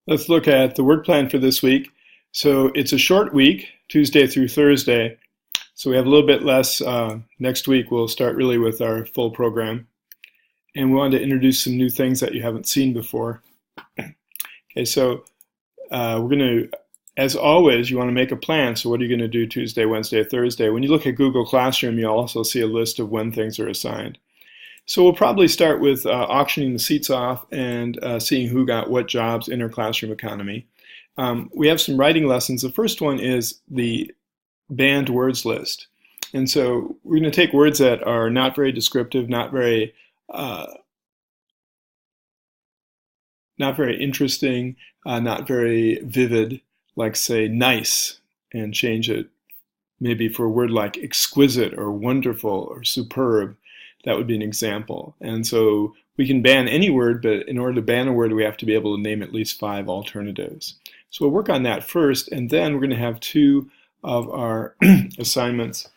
Let's look at the work plan for this week. So it's a short week, Tuesday through Thursday. So we have a little bit less. Next week we'll start really with our full program. And we wanted to introduce some new things that you haven't seen before. Okay, so we're going to, as always, you want to make a plan. So what are you going to do Tuesday, Wednesday, Thursday? When you look at Google Classroom, you'll also see a list of when things are assigned. So we'll probably start with auctioning the seats off and seeing who got what jobs in our classroom economy. We have some writing lessons. The first one is the banned words list. And so we're going to take words that are not very descriptive, not very interesting, not very vivid, like say nice, and change it maybe for a word like exquisite or wonderful or superb. That would be an example. And so we can ban any word, but in order to ban a word, we have to be able to name at least 5 alternatives. So we'll work on that first, and then we're going to have 2 of our assignments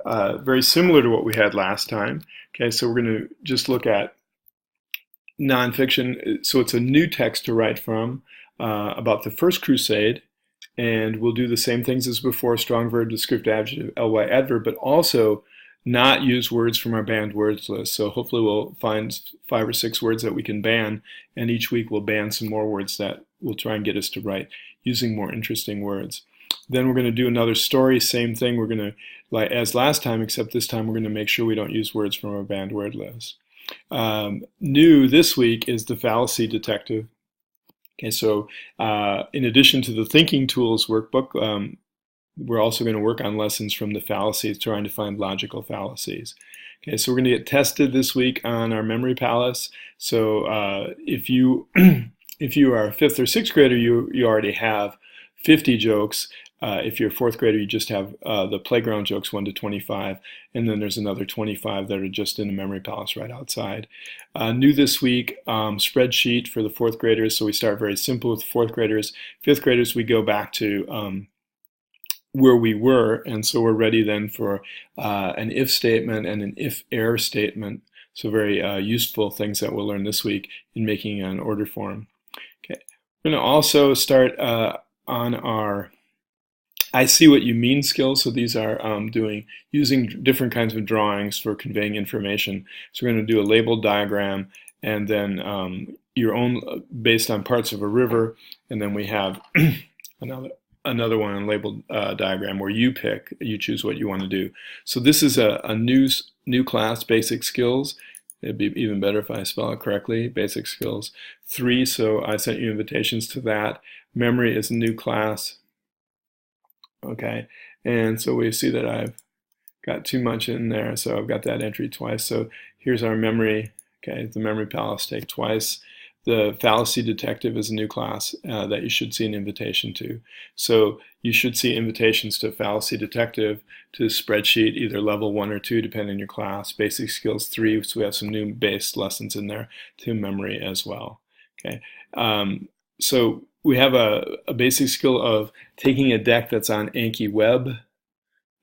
very similar to what we had last time. Okay, so we're going to just look at nonfiction. So it's a new text to write from about the First Crusade, and we'll do the same things as before: strong verb, descriptive adjective, ly adverb, but also not use words from our banned words list. So hopefully we'll find 5 or 6 words that we can ban, and each week we'll ban some more words that will try and get us to write using more interesting words. Then we're going to do another story, same thing. We're going to, like as last time, except this time we're going to make sure we don't use words from our banned word list. New this week is the fallacy detective. Okay, so in addition to the thinking tools workbook, we're also going to work on lessons from the fallacies, trying to find logical fallacies. Okay, so we're going to get tested this week on our memory palace. So if you if you are a 5th or 6th grader, you already have 50 jokes. If you're a 4th grader, you just have the playground jokes 1 to 25, and then there's another 25 that are just in the memory palace right outside. New this week, spreadsheet for the 4th graders. So we start very simple with 4th graders. 5th graders, we go back to where we were, and so we're ready then for an if statement and an if-error statement. So very useful things that we'll learn this week in making an order form. Okay, we're going to also start on our I see what you mean skills. So these are using different kinds of drawings for conveying information. So we're going to do a labeled diagram, and then your own based on parts of a river, and then we have another one, a labeled diagram, where you choose what you want to do. So this is a new class, basic skills. It'd be even better if I spell it correctly, basic skills 3. So I sent you invitations to that. Memory is a new class. Okay, and so we see that I've got too much in there, so I've got that entry twice. So here's our memory. Okay, the memory palace, take twice. The fallacy detective is a new class that you should see an invitation to. So you should see invitations to fallacy detective, to spreadsheet, either level 1 or 2, depending on your class. Basic skills 3, so we have some new base lessons in there, to memory as well. Okay, so we have a basic skill of taking a deck that's on Anki Web.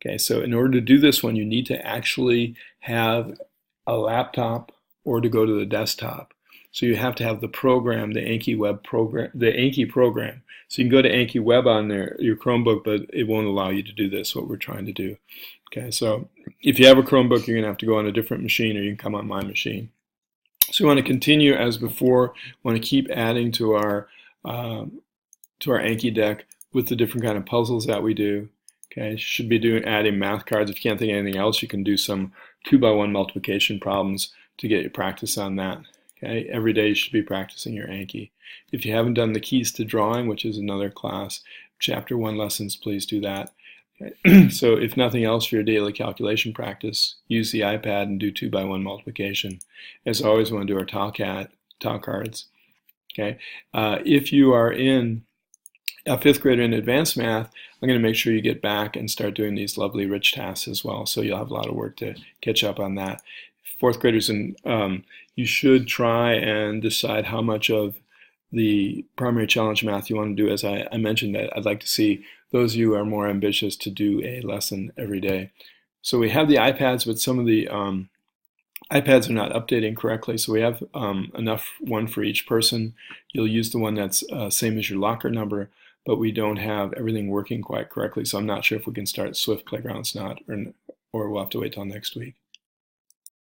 Okay, so in order to do this one, you need to actually have a laptop or to go to the desktop. So you have to have the program, the Anki Web program, the Anki program. So you can go to Anki Web on your Chromebook, but it won't allow you to do this, what we're trying to do. Okay, so if you have a Chromebook, you're going to have to go on a different machine, or you can come on my machine. So we want to continue as before. We want to keep adding to our Anki deck with the different kind of puzzles that we do. Okay, should be adding math cards. If you can't think of anything else, you can do some 2x1 multiplication problems to get your practice on that. Okay, every day you should be practicing your Anki. If you haven't done the keys to drawing, which is another class, chapter 1 lessons, please do that. Okay. So if nothing else for your daily calculation practice, use the iPad and do 2x1 multiplication. As always, we want to do our talk cards. Okay, if you are in a 5th grader in advanced math, I'm going to make sure you get back and start doing these lovely rich tasks as well. So you'll have a lot of work to catch up on that. 4th graders, you should try and decide how much of the primary challenge math you want to do. As I mentioned, that I'd like to see those of you who are more ambitious to do a lesson every day. So we have the iPads, but some of the iPads are not updating correctly, so we have enough one for each person. You'll use the one that's same as your locker number, but we don't have everything working quite correctly, so I'm not sure if we can start Swift Playgrounds or we'll have to wait till next week.